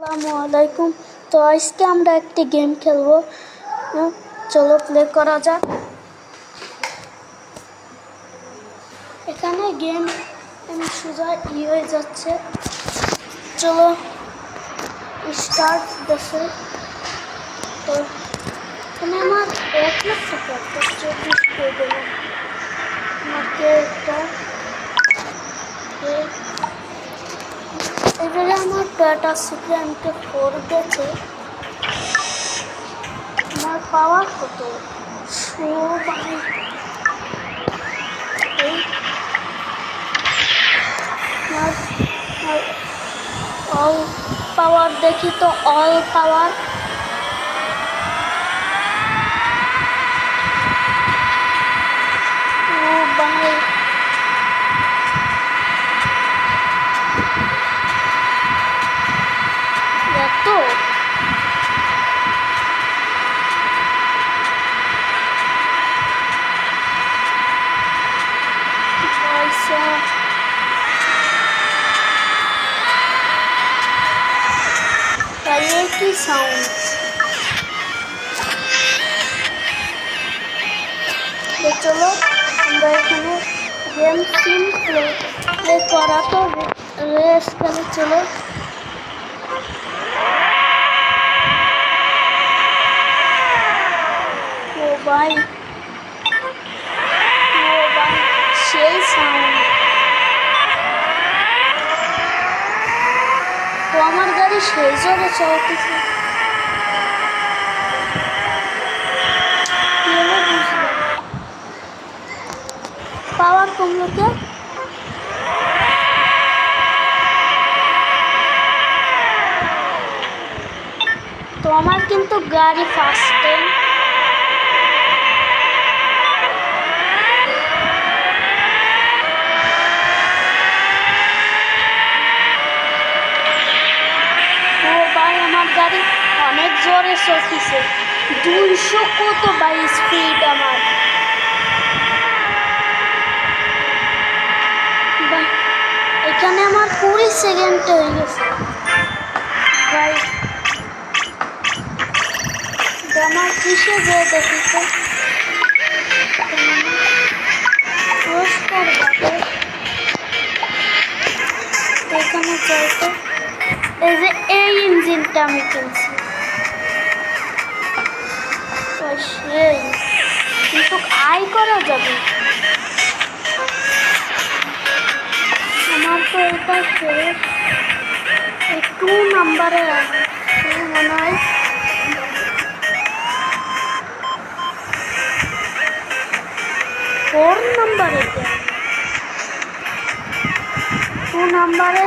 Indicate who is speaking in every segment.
Speaker 1: আসসালামু আলাইকুম। তো আজকে আমরা একটি গেম খেলবো। চলো প্লে করা যাক। এখানে গেম সোজা হয়ে যাচ্ছে। চলো স্টার্ট দেশে। তো এখানে আমার 1,00,000 টাকা 24 পেয়ে গেলাম। আমাকে একটা এবারে আমার ডাটা সুপ্রিমকে 4 গেছে। আমার পাওয়ার কত? অল পাওয়ার দেখি তো, অল পাওয়ার কি সাউন্ড। তো চলো আমরা এখানে গেম সিম প্লে করা তো রেস খেলে। চলো ও ভাই সেই সাউন্ড। তো আমার গাড়ি সেই জোরে চলতেছে। পাওয়ার কমলোকে তো আমার কিন্তু গাড়ি ফার্স্টে। ও ভাই আমার গাড়ি অনেক জোরে চলতেছে। 200 কত বাই স্পিড আমার। এখানে আমার 20 সেকেন্ড হয়ে গেছে ভাই। আমার কিসে যে দেখিছে এখানে চাইতে। এই যে এই ইঞ্জিনটা আমি কিনছি সেই, কিন্তু আয় করা যাবে। আমার তো এটা শেষ। 2 নাম্বারে মনে হয় 4 নাম্বারে 2 নাম্বারে।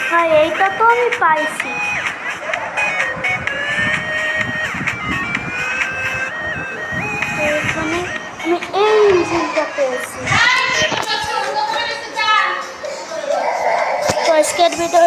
Speaker 1: হ্যাঁ এইটা তো আমি পাইছি। এখানে আমি এই ইঞ্জিনটা পেয়েছি। তো আজকের ভিডিও